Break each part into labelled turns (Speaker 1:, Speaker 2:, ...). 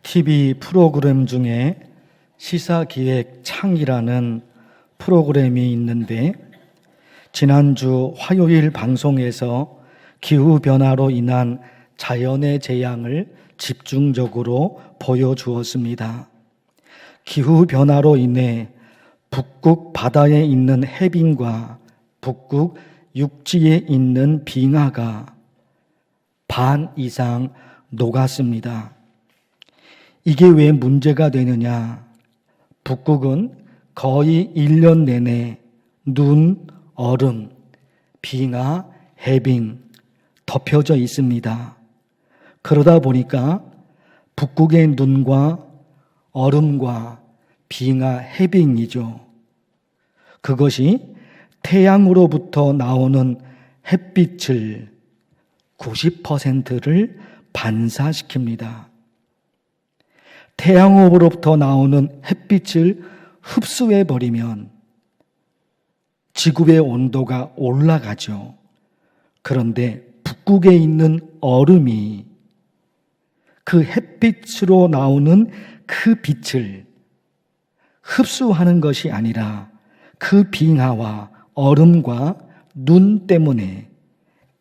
Speaker 1: TV 프로그램 중에 시사기획 창이라는 프로그램이 있는데 지난주 화요일 방송에서 기후변화로 인한 자연의 재앙을 집중적으로 보여주었습니다. 기후변화로 인해 북극 바다에 있는 해빙과 북극 육지에 있는 빙하가 반 이상 녹았습니다. 이게 왜 문제가 되느냐? 북극은 거의 1년 내내 눈, 얼음, 빙하, 해빙 덮여져 있습니다. 그러다 보니까 북극의 눈과 얼음과 빙하, 해빙이죠. 그것이 태양으로부터 나오는 햇빛을 90%를 반사시킵니다. 태양으로부터 나오는 햇빛을 흡수해버리면 지구의 온도가 올라가죠. 그런데 북극에 있는 얼음이 그 햇빛으로 나오는 그 빛을 흡수하는 것이 아니라 그 빙하와 얼음과 눈 때문에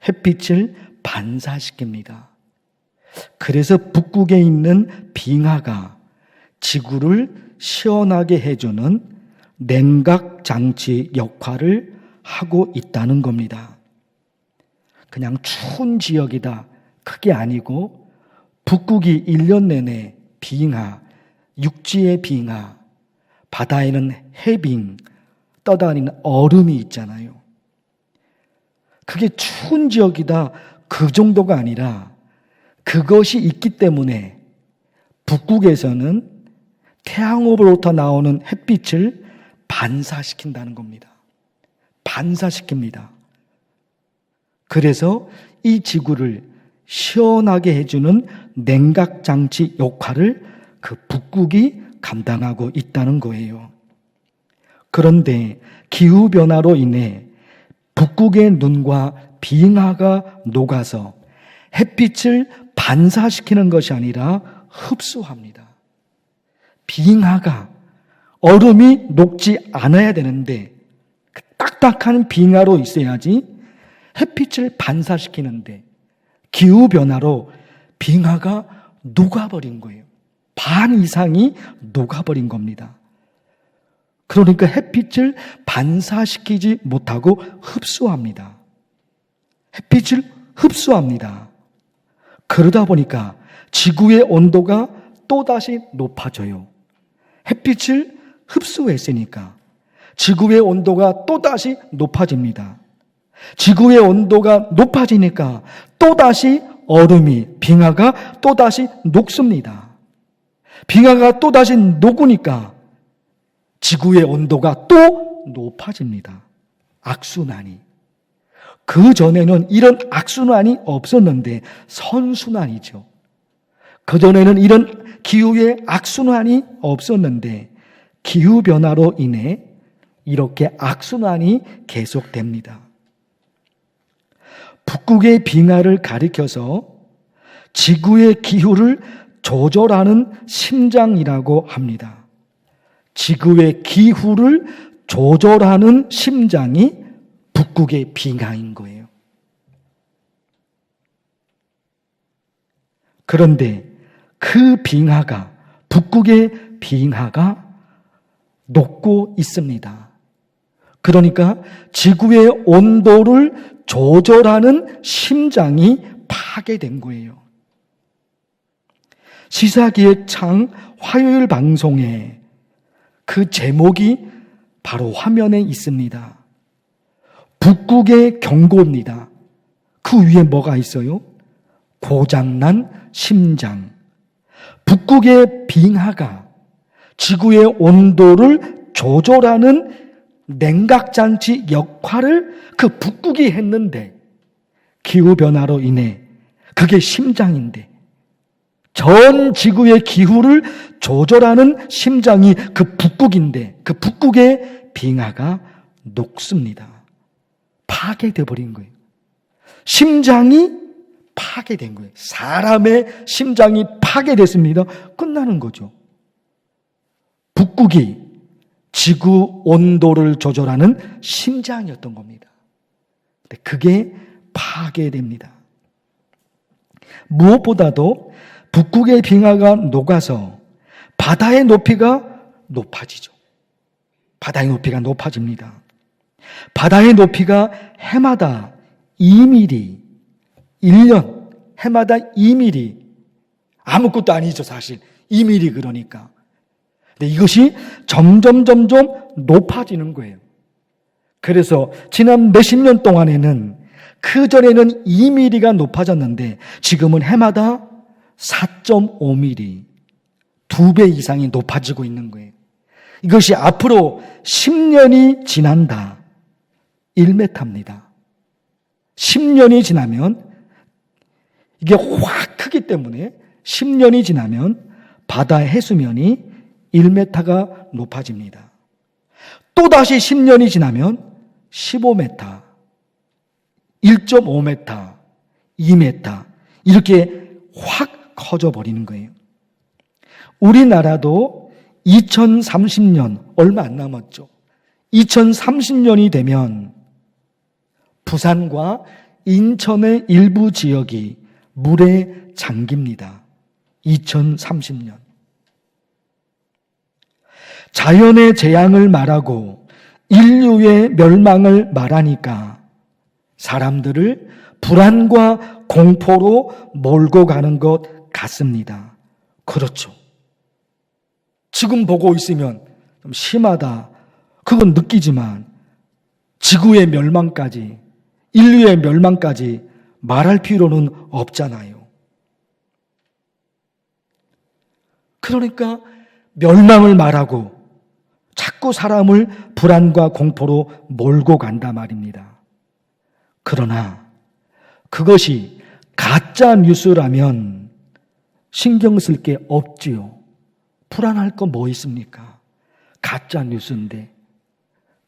Speaker 1: 햇빛을 반사시킵니다. 그래서 북극에 있는 빙하가 지구를 시원하게 해주는 냉각장치 역할을 하고 있다는 겁니다. 그냥 추운 지역이다, 그게 아니고 북극이 1년 내내 빙하, 육지의 빙하, 바다에는 해빙, 떠다니는 얼음이 있잖아요. 그게 추운 지역이다, 그 정도가 아니라 그것이 있기 때문에 북극에서는 태양으로부터 나오는 햇빛을 반사시킨다는 겁니다. 반사시킵니다. 그래서 이 지구를 시원하게 해주는 냉각장치 역할을 그 북극이 감당하고 있다는 거예요. 그런데 기후변화로 인해 북극의 눈과 빙하가 녹아서 햇빛을 반사시키는 것이 아니라 흡수합니다. 빙하가 얼음이 녹지 않아야 되는데 딱딱한 빙하로 있어야지 햇빛을 반사시키는데 기후변화로 빙하가 녹아버린 거예요. 반 이상이 녹아버린 겁니다. 그러니까 햇빛을 반사시키지 못하고 흡수합니다. 햇빛을 흡수합니다. 그러다 보니까 지구의 온도가 또다시 높아져요. 햇빛을 흡수했으니까 지구의 온도가 또다시 높아집니다. 지구의 온도가 높아지니까 또다시 얼음이, 빙하가 또다시 녹습니다. 빙하가 또다시 녹으니까 지구의 온도가 또 높아집니다. 악순환이. 그전에는 이런 악순환이 없었는데 선순환이죠. 그전에는 이런 기후의 악순환이 없었는데 기후변화로 인해 이렇게 악순환이 계속됩니다. 북극의 빙하를 가리켜서 지구의 기후를 조절하는 심장이라고 합니다. 지구의 기후를 조절하는 심장이 북극의 빙하인 거예요. 그런데 그 빙하가, 북극의 빙하가 녹고 있습니다. 그러니까 지구의 온도를 조절하는 심장이 파괴된 거예요. 시사기획창 화요일 방송에 그 제목이 바로 화면에 있습니다. 북극의 경고입니다. 그 위에 뭐가 있어요? 고장난 심장. 북극의 빙하가 지구의 온도를 조절하는 냉각장치 역할을 그 북극이 했는데 기후변화로 인해 그게 심장인데 전 지구의 기후를 조절하는 심장이 그 북극인데 그 북극의 빙하가 녹습니다. 파괴돼 버린 거예요. 심장이 파괴된 거예요. 사람의 심장이 파괴됐습니다. 끝나는 거죠. 북극이 지구 온도를 조절하는 심장이었던 겁니다. 근데 그게 파괴됩니다. 무엇보다도 북극의 빙하가 녹아서 바다의 높이가 높아지죠. 바다의 높이가 높아집니다. 바다의 높이가 해마다 2mm, 1년 해마다 2mm, 아무것도 아니죠 사실. 2mm 그러니까. 근데 이것이 점점 높아지는 거예요. 그래서 지난 몇십 년 동안에는 그전에는 2mm가 높아졌는데 지금은 해마다 4.5mm, 2배 이상이 높아지고 있는 거예요. 이것이 앞으로 10년이 지난다. 1m입니다. 10년이 지나면 이게 확 크기 때문에 10년이 지나면 바다의 해수면이 1m가 높아집니다. 또다시 10년이 지나면 15m, 1.5m, 2m 이렇게 확 커져 버리는 거예요. 우리나라도 2030년 얼마 안 남았죠. 2030년이 되면 부산과 인천의 일부 지역이 물에 잠깁니다. 2030년. 자연의 재앙을 말하고 인류의 멸망을 말하니까 사람들을 불안과 공포로 몰고 가는 것 같습니다. 그렇죠. 지금 보고 있으면 좀 심하다. 그건 느끼지만 지구의 멸망까지, 인류의 멸망까지 말할 필요는 없잖아요. 그러니까 멸망을 말하고 자꾸 사람을 불안과 공포로 몰고 간다 말입니다. 그러나 그것이 가짜 뉴스라면 신경 쓸 게 없지요. 불안할 거 뭐 있습니까? 가짜 뉴스인데.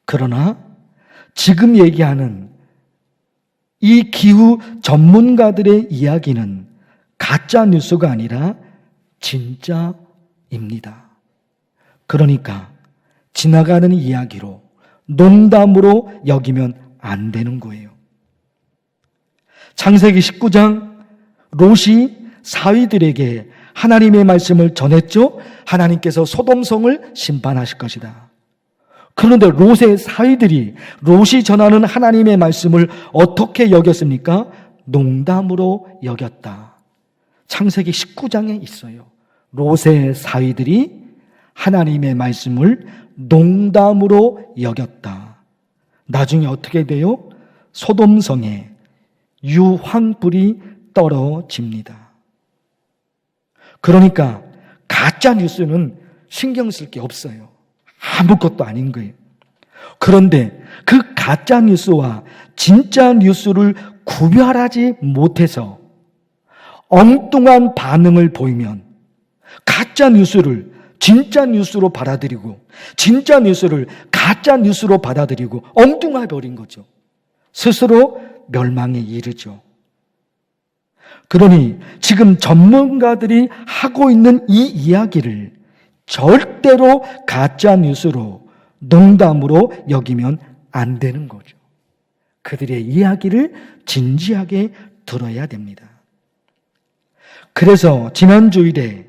Speaker 1: 그러나 지금 얘기하는 이 기후 전문가들의 이야기는 가짜 뉴스가 아니라 진짜입니다. 그러니까 지나가는 이야기로, 농담으로 여기면 안 되는 거예요. 창세기 19장 롯이 사위들에게 하나님의 말씀을 전했죠. 하나님께서 소돔성을 심판하실 것이다. 그런데 롯의 사위들이 롯이 전하는 하나님의 말씀을 어떻게 여겼습니까? 농담으로 여겼다. 창세기 19장에 있어요. 롯의 사위들이 하나님의 말씀을 농담으로 여겼다. 나중에 어떻게 돼요? 소돔성에 유황불이 떨어집니다. 그러니까 가짜 뉴스는 신경 쓸 게 없어요. 아무것도 아닌 거예요. 그런데 그 가짜 뉴스와 진짜 뉴스를 구별하지 못해서 엉뚱한 반응을 보이면 가짜 뉴스를 진짜 뉴스로 받아들이고 진짜 뉴스를 가짜 뉴스로 받아들이고 엉뚱해 버린 거죠. 스스로 멸망에 이르죠. 그러니 지금 전문가들이 하고 있는 이 이야기를 절대로 가짜 뉴스로, 농담으로 여기면 안 되는 거죠. 그들의 이야기를 진지하게 들어야 됩니다. 그래서 지난 주일에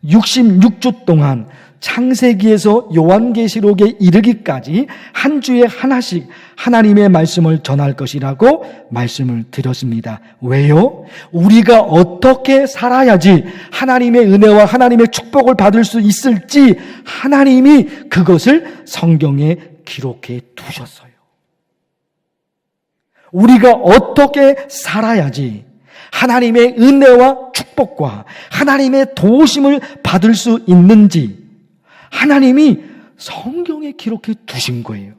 Speaker 1: 66주 동안 창세기에서 요한계시록에 이르기까지 한 주에 하나씩 하나님의 말씀을 전할 것이라고 말씀을 드렸습니다. 왜요? 우리가 어떻게 살아야지 하나님의 은혜와 하나님의 축복을 받을 수 있을지 하나님이 그것을 성경에 기록해 두셨어요. 우리가 어떻게 살아야지 하나님의 은혜와 축복과 하나님의 도우심을 받을 수 있는지 하나님이 성경에 기록해 두신 거예요.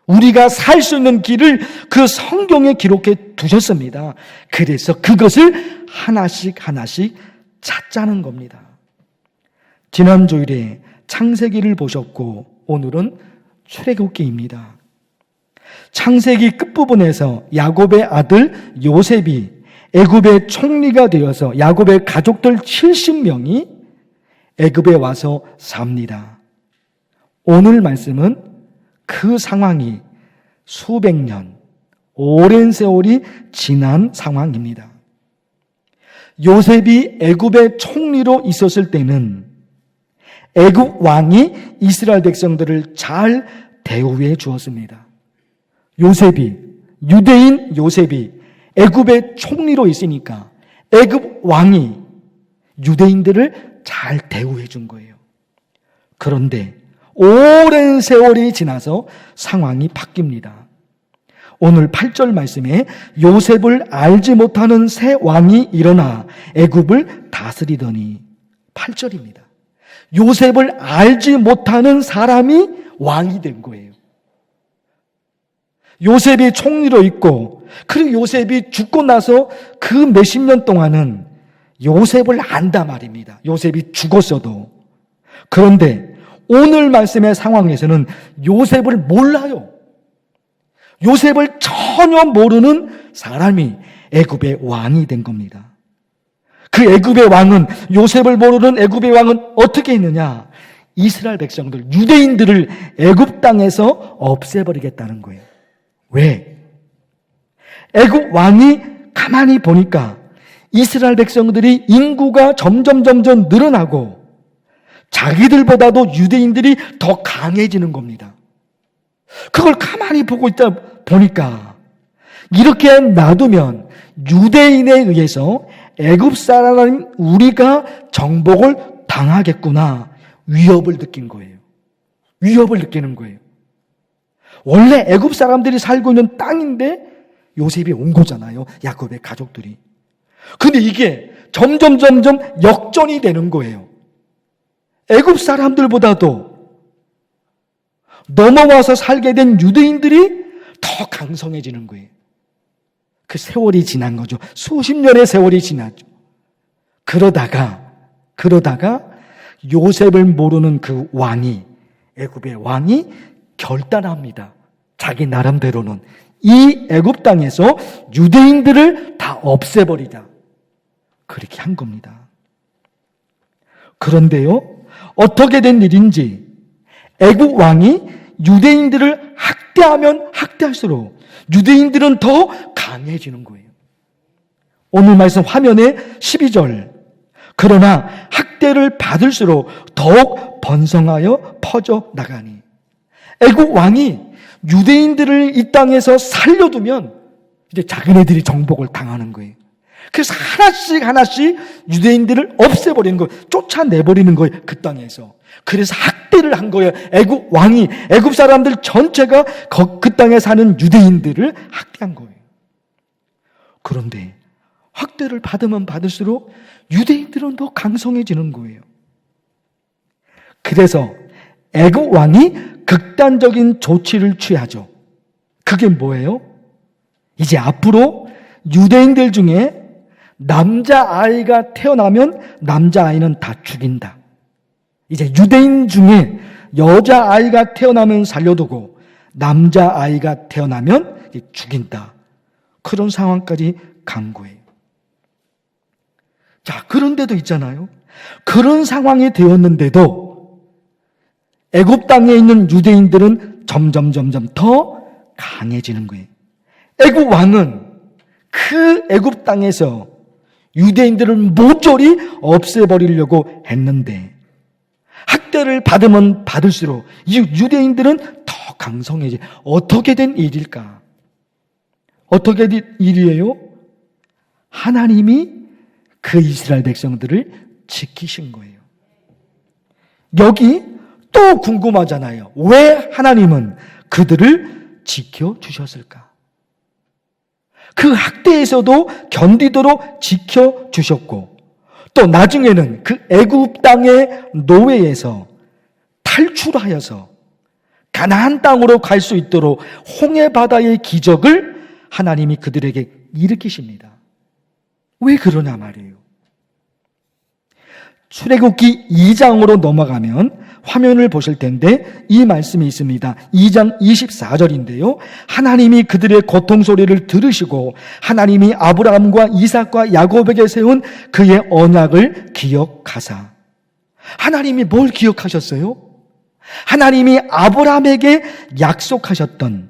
Speaker 1: 우리가 살 수 있는 길을 그 성경에 기록해 두셨습니다. 그래서 그것을 하나씩 찾자는 겁니다. 지난 주일에 창세기를 보셨고 오늘은 출애굽기입니다. 창세기 끝부분에서 야곱의 아들 요셉이 애굽의 총리가 되어서 야곱의 가족들 70명이 애굽에 와서 삽니다. 오늘 말씀은 그 상황이 수백 년, 오랜 세월이 지난 상황입니다. 요셉이 애굽의 총리로 있었을 때는 애굽 왕이 이스라엘 백성들을 잘 대우해 주었습니다. 유대인 요셉이 애굽의 총리로 있으니까 애굽 왕이 유대인들을 잘 대우해 준 거예요. 그런데 오랜 세월이 지나서 상황이 바뀝니다. 오늘 8절 말씀에 요셉을 알지 못하는 새 왕이 일어나 애굽을 다스리더니 8절입니다. 요셉을 알지 못하는 사람이 왕이 된 거예요. 요셉이 총리로 있고, 그리고 요셉이 죽고 나서 그 몇십 년 동안은 요셉을 안다 말입니다. 요셉이 죽었어도. 그런데 오늘 말씀의 상황에서는 요셉을 몰라요. 요셉을 전혀 모르는 사람이 애굽의 왕이 된 겁니다. 그 애굽의 왕은, 요셉을 모르는 애굽의 왕은 어떻게 했느냐? 이스라엘 백성들, 유대인들을 애굽 땅에서 없애버리겠다는 거예요. 왜? 애굽 왕이 가만히 보니까 이스라엘 백성들이 인구가 점점 늘어나고 자기들보다도 유대인들이 더 강해지는 겁니다. 그걸 가만히 보고 있다 보니까 이렇게 놔두면 유대인에 의해서 애굽 사람 우리가 정복을 당하겠구나, 위협을 느낀 거예요. 위협을 느끼는 거예요. 원래 애굽 사람들이 살고 있는 땅인데 요셉이 온 거잖아요. 야곱의 가족들이. 근데 이게 점점 역전이 되는 거예요. 애굽 사람들보다도 넘어와서 살게 된 유대인들이 더 강성해지는 거예요. 그 세월이 지난 거죠. 수십 년의 세월이 지났죠. 그러다가 요셉을 모르는 그 왕이, 애굽의 왕이 결단합니다. 자기 나름대로는 이 애굽 땅에서 유대인들을 다 없애버리자, 그렇게 한 겁니다. 그런데요, 어떻게 된 일인지 애굽 왕이 유대인들을 학대하면 학대할수록 유대인들은 더 강해지는 거예요. 오늘 말씀 화면에 12절, 그러나 학대를 받을수록 더욱 번성하여 퍼져 나가니. 애굽 왕이 유대인들을 이 땅에서 살려두면 이제 자기네들이 정복을 당하는 거예요. 그래서 하나씩 유대인들을 없애버리는 거예요. 쫓아내버리는 거예요. 그 땅에서. 그래서 학대를 한 거예요. 애굽 왕이, 애굽 사람들 전체가 그 땅에 사는 유대인들을 학대한 거예요. 그런데 학대를 받으면 받을수록 유대인들은 더 강성해지는 거예요. 그래서 애굽 왕이 극단적인 조치를 취하죠. 그게 뭐예요? 이제 앞으로 유대인들 중에 남자아이가 태어나면 남자아이는 다 죽인다. 이제 유대인 중에 여자아이가 태어나면 살려두고 남자아이가 태어나면 죽인다. 그런 상황까지 간 거예요. 자, 그런데도 있잖아요. 그런 상황이 되었는데도 애굽 땅에 있는 유대인들은 점점 더 강해지는 거예요. 애굽 왕은 그 애굽 땅에서 유대인들을 모조리 없애버리려고 했는데 학대를 받으면 받을수록 이 유대인들은 더 강성해지. 어떻게 된 일일까? 어떻게 된 일이에요? 하나님이 그 이스라엘 백성들을 지키신 거예요. 여기 또 궁금하잖아요. 왜 하나님은 그들을 지켜주셨을까? 그 학대에서도 견디도록 지켜주셨고, 또 나중에는 그 애굽 땅의 노예에서 탈출하여서 가나안 땅으로 갈 수 있도록 홍해 바다의 기적을 하나님이 그들에게 일으키십니다. 왜 그러냐 말이에요. 출애굽기 2장으로 넘어가면 화면을 보실 텐데 이 말씀이 있습니다. 2장 24절인데요. 하나님이 그들의 고통 소리를 들으시고 하나님이 아브라함과 이삭과 야곱에게 세운 그의 언약을 기억하사. 하나님이 뭘 기억하셨어요? 하나님이 아브라함에게 약속하셨던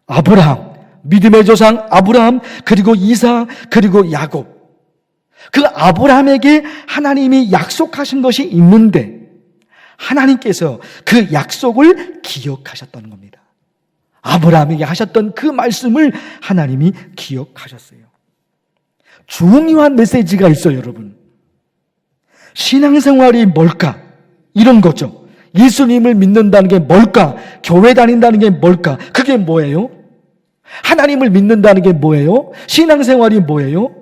Speaker 1: 아브라함, 믿음의 조상 아브라함, 그리고 이삭, 그리고 야곱. 그 아브라함에게 하나님이 약속하신 것이 있는데 하나님께서 그 약속을 기억하셨다는 겁니다. 아브라함에게 하셨던 그 말씀을 하나님이 기억하셨어요. 중요한 메시지가 있어요, 여러분. 신앙생활이 뭘까? 이런 거죠. 예수님을 믿는다는 게 뭘까? 교회 다닌다는 게 뭘까? 그게 뭐예요? 하나님을 믿는다는 게 뭐예요? 신앙생활이 뭐예요?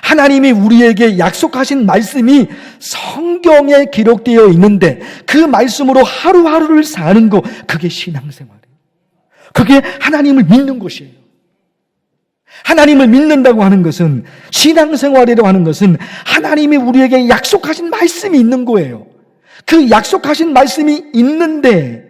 Speaker 1: 하나님이 우리에게 약속하신 말씀이 성경에 기록되어 있는데 그 말씀으로 하루하루를 사는 거, 그게 신앙생활이에요. 그게 하나님을 믿는 것이에요. 하나님을 믿는다고 하는 것은, 신앙생활이라고 하는 것은 하나님이 우리에게 약속하신 말씀이 있는 거예요. 그 약속하신 말씀이 있는데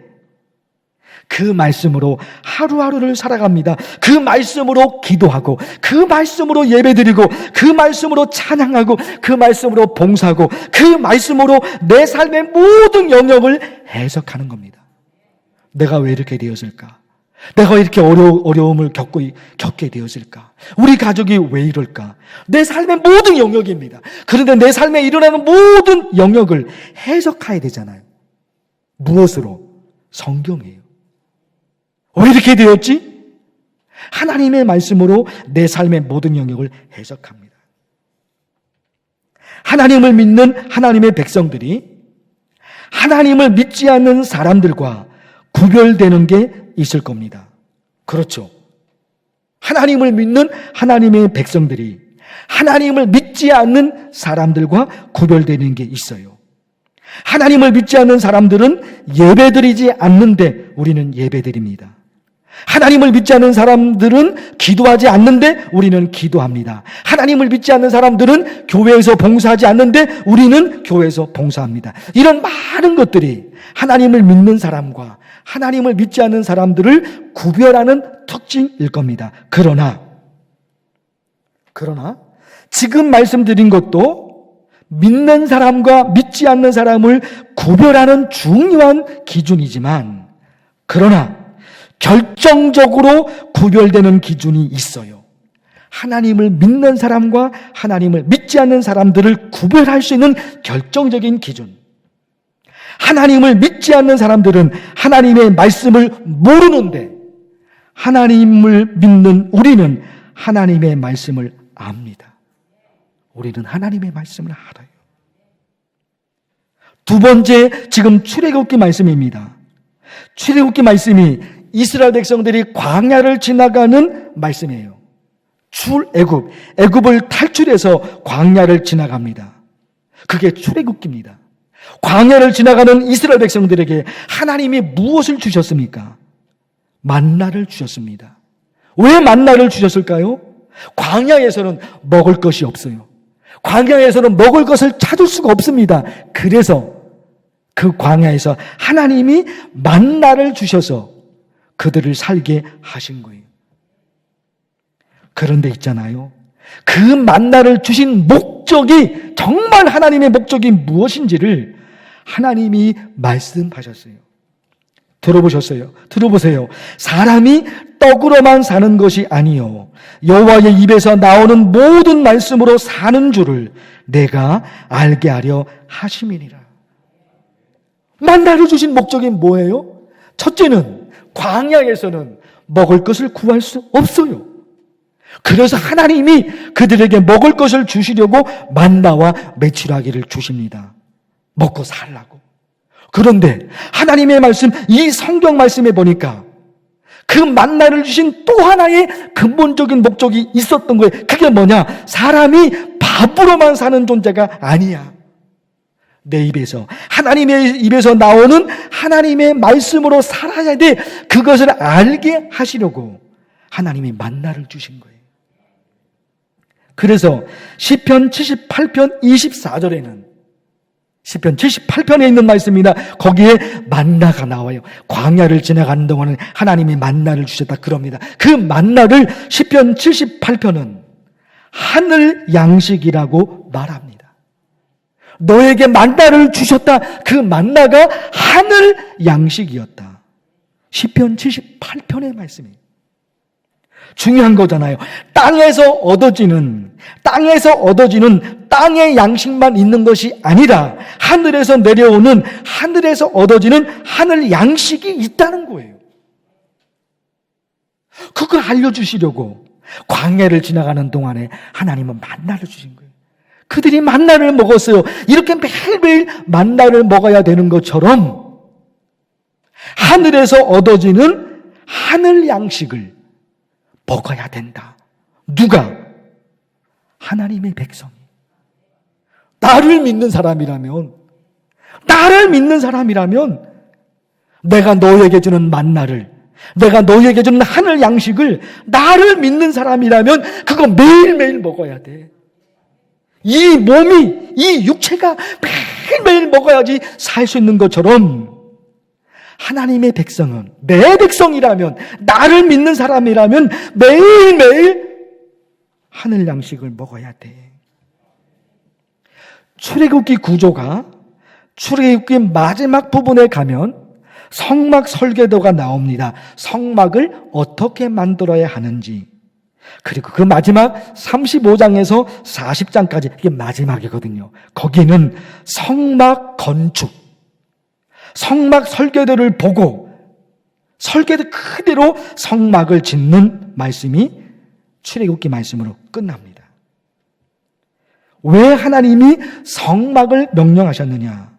Speaker 1: 그 말씀으로 하루하루를 살아갑니다. 그 말씀으로 기도하고, 그 말씀으로 예배드리고, 그 말씀으로 찬양하고, 그 말씀으로 봉사하고, 그 말씀으로 내 삶의 모든 영역을 해석하는 겁니다. 내가 왜 이렇게 되었을까? 내가 이렇게 어려움을 겪게 되었을까? 우리 가족이 왜 이럴까? 내 삶의 모든 영역입니다. 그런데 내 삶에 일어나는 모든 영역을 해석해야 되잖아요. 무엇으로? 성경이에요. 왜 이렇게 되었지? 하나님의 말씀으로 내 삶의 모든 영역을 해석합니다. 하나님을 믿는 하나님의 백성들이 하나님을 믿지 않는 사람들과 구별되는 게 있을 겁니다. 그렇죠. 하나님을 믿는 하나님의 백성들이 하나님을 믿지 않는 사람들과 구별되는 게 있어요. 하나님을 믿지 않는 사람들은 예배드리지 않는데 우리는 예배드립니다. 하나님을 믿지 않는 사람들은 기도하지 않는데 우리는 기도합니다. 하나님을 믿지 않는 사람들은 교회에서 봉사하지 않는데 우리는 교회에서 봉사합니다. 이런 많은 것들이 하나님을 믿는 사람과 하나님을 믿지 않는 사람들을 구별하는 특징일 겁니다. 그러나 지금 말씀드린 것도 믿는 사람과 믿지 않는 사람을 구별하는 중요한 기준이지만, 그러나 결정적으로 구별되는 기준이 있어요. 하나님을 믿는 사람과 하나님을 믿지 않는 사람들을 구별할 수 있는 결정적인 기준. 하나님을 믿지 않는 사람들은 하나님의 말씀을 모르는데 하나님을 믿는 우리는 하나님의 말씀을 압니다. 우리는 하나님의 말씀을 알아요. 두 번째, 지금 출애굽기 말씀입니다. 출애굽기 말씀이 이스라엘 백성들이 광야를 지나가는 말씀이에요. 애굽을 탈출해서 광야를 지나갑니다. 그게 출애굽기입니다. 광야를 지나가는 이스라엘 백성들에게 하나님이 무엇을 주셨습니까? 만나를 주셨습니다. 왜 만나를 주셨을까요? 광야에서는 먹을 것이 없어요. 광야에서는 먹을 것을 찾을 수가 없습니다. 그래서 그 광야에서 하나님이 만나를 주셔서 그들을 살게 하신 거예요. 그런데 있잖아요. 그 만나를 주신 목적이, 정말 하나님의 목적이 무엇인지를 하나님이 말씀하셨어요. 들어보세요. 사람이 떡으로만 사는 것이 아니요 여호와의 입에서 나오는 모든 말씀으로 사는 줄을 내가 알게 하려 하심이니라. 만나를 주신 목적이 뭐예요? 첫째는 광야에서는 먹을 것을 구할 수 없어요. 그래서 하나님이 그들에게 먹을 것을 주시려고 만나와 메추라기를 주십니다. 먹고 살라고. 그런데 하나님의 말씀, 이 성경 말씀에 보니까 그 만나를 주신 또 하나의 근본적인 목적이 있었던 거예요. 그게 뭐냐? 사람이 밥으로만 사는 존재가 아니야. 내 입에서, 하나님의 입에서 나오는 하나님의 말씀으로 살아야 돼. 그것을 알게 하시려고 하나님이 만나를 주신 거예요. 그래서 시편 78편 24절에는 시편 78편에 있는 말씀입니다. 거기에 만나가 나와요. 광야를 지나가는 동안은 하나님이 만나를 주셨다 그럽니다. 그 만나를 시편 78편은 하늘 양식이라고 말합니다. 너에게 만나를 주셨다. 그 만나가 하늘 양식이었다. 시편 78편의 말씀이에요. 중요한 거잖아요. 땅에서 얻어지는 땅의 양식만 있는 것이 아니라 하늘에서 내려오는, 하늘에서 얻어지는 하늘 양식이 있다는 거예요. 그걸 알려주시려고 광야를 지나가는 동안에 하나님은 만나를 주신 거예요. 그들이 만나를 먹었어요. 이렇게 매일매일 만나를 먹어야 되는 것처럼 하늘에서 얻어지는 하늘 양식을 먹어야 된다. 누가? 하나님의 백성이. 나를 믿는 사람이라면 내가 너에게 주는 만나를, 내가 너에게 주는 하늘 양식을 나를 믿는 사람이라면 그거 매일매일 먹어야 돼. 이 몸이, 이 육체가 매일매일 먹어야지 살 수 있는 것처럼 하나님의 백성은, 내 백성이라면, 나를 믿는 사람이라면 매일매일 하늘 양식을 먹어야 돼. 출애굽기 구조가 출애굽기 마지막 부분에 가면 성막 설계도가 나옵니다. 성막을 어떻게 만들어야 하는지. 그리고 그 마지막 35장에서 40장까지, 이게 마지막이거든요. 거기는 성막 건축, 성막 설계도를 보고 설계도 그대로 성막을 짓는 말씀이 출애굽기 말씀으로 끝납니다. 왜 하나님이 성막을 명령하셨느냐?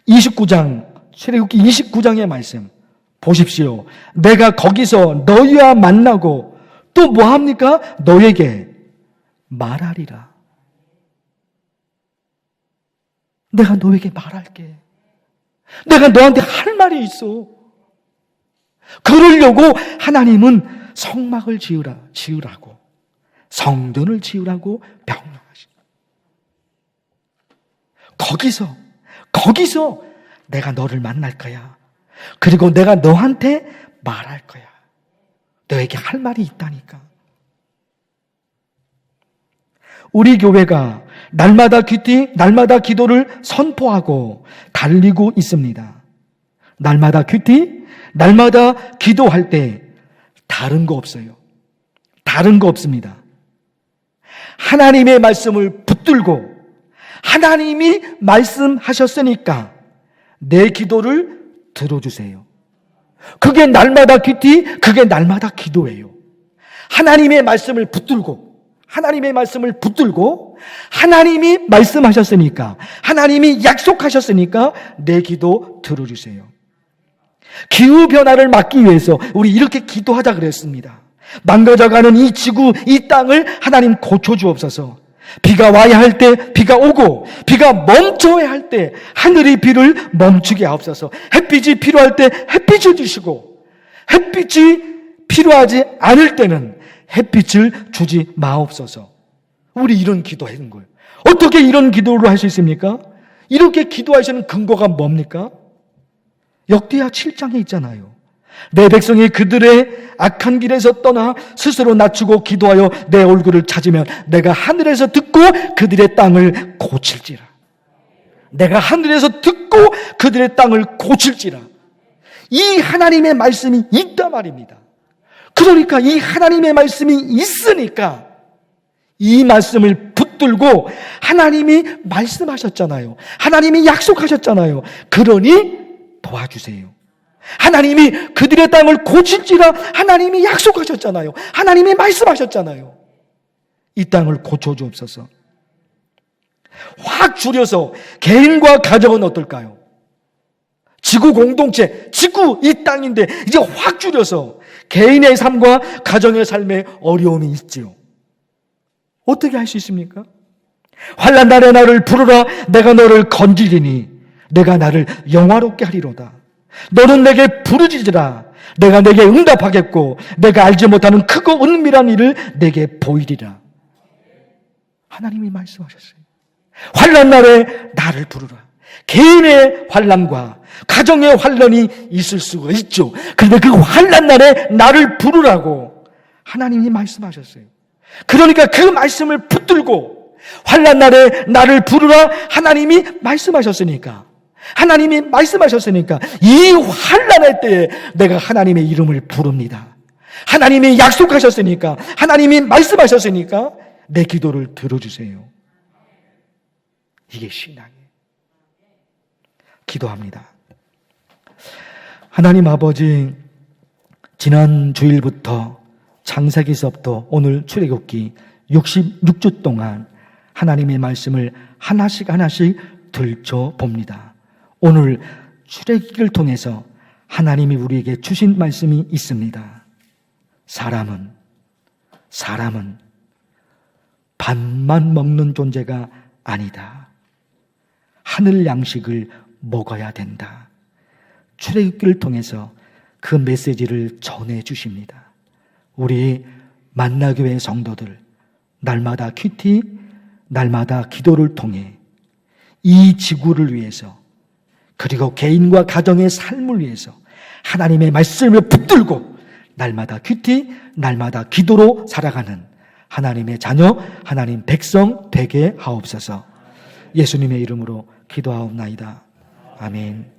Speaker 1: 29장, 출애굽기 29장의 말씀 보십시오. 내가 거기서 너희와 만나고 또 뭐합니까? 너에게 말하리라. 내가 너에게 말할게. 내가 너한테 할 말이 있어. 그러려고 하나님은 성막을 지으라고, 성전을 지으라고 명령하십니다. 거기서 내가 너를 만날 거야. 그리고 내가 너한테 말할 거야. 너에게 할 말이 있다니까. 우리 교회가 날마다 기도를 선포하고 달리고 있습니다. 날마다 기도할 때 다른 거 없어요. 다른 거 없습니다. 하나님의 말씀을 붙들고 하나님이 말씀하셨으니까 내 기도를 들어주세요. 그게 날마다 그게 날마다 기도예요. 하나님의 말씀을 붙들고 하나님이 말씀하셨으니까, 하나님이 약속하셨으니까 내 기도 들어주세요. 기후변화를 막기 위해서 우리 이렇게 기도하자 그랬습니다. 망가져가는 이 지구, 이 땅을 하나님 고쳐주옵소서. 비가 와야 할 때 비가 오고, 비가 멈춰야 할 때 하늘이 비를 멈추게 하옵소서. 햇빛이 필요할 때 햇빛을 주시고, 햇빛이 필요하지 않을 때는 햇빛을 주지 마옵소서. 우리 이런 기도하는 거예요. 어떻게 이런 기도를 할 수 있습니까? 이렇게 기도하시는 근거가 뭡니까? 역대하 7장에 있잖아요. 내 백성이 그들의 악한 길에서 떠나 스스로 낮추고 기도하여 내 얼굴을 찾으면 내가 하늘에서 듣고 그들의 땅을 고칠지라. 내가 하늘에서 듣고 그들의 땅을 고칠지라. 이 하나님의 말씀이 있단 말입니다. 그러니까 이 하나님의 말씀이 있으니까 이 말씀을 붙들고, 하나님이 말씀하셨잖아요. 하나님이 약속하셨잖아요. 그러니 도와주세요. 하나님이 그들의 땅을 고칠지라 하나님이 약속하셨잖아요. 하나님이 말씀하셨잖아요. 이 땅을 고쳐주옵소서. 확 줄여서 개인과 가정은 어떨까요? 지구 공동체, 지구 이 땅인데 이제 확 줄여서 개인의 삶과 가정의 삶에 어려움이 있지요. 어떻게 할 수 있습니까? 환난 날에 나를 부르라. 내가 너를 건지리니 내가 나를 영화롭게 하리로다. 너는 내게 부르짖으라. 내가 내게 응답하겠고 내가 알지 못하는 크고 은밀한 일을 내게 보이리라. 하나님이 말씀하셨어요. 환난 날에 나를 부르라. 개인의 환난과 가정의 환난이 있을 수가 있죠. 그런데 그 환난 날에 나를 부르라고 하나님이 말씀하셨어요. 그러니까 그 말씀을 붙들고 환난 날에 나를 부르라 하나님이 말씀하셨으니까 이 환난의 때에 내가 하나님의 이름을 부릅니다. 하나님이 약속하셨으니까, 하나님이 말씀하셨으니까 내 기도를 들어주세요. 이게 신앙이에요. 기도합니다. 하나님 아버지, 지난 주일부터 창세기서부터 오늘 출애굽기 66주 동안 하나님의 말씀을 하나씩 들춰봅니다. 오늘 출애굽기를 통해서 하나님이 우리에게 주신 말씀이 있습니다. 사람은 밥만 먹는 존재가 아니다. 하늘 양식을 먹어야 된다. 출애굽기를 통해서 그 메시지를 전해 주십니다. 우리 만나교회 성도들 날마다 큐티, 날마다 기도를 통해 이 지구를 위해서 그리고 개인과 가정의 삶을 위해서 하나님의 말씀을 붙들고 날마다 큐티, 날마다 기도로 살아가는 하나님의 자녀, 하나님 백성 되게 하옵소서. 예수님의 이름으로 기도하옵나이다. 아멘.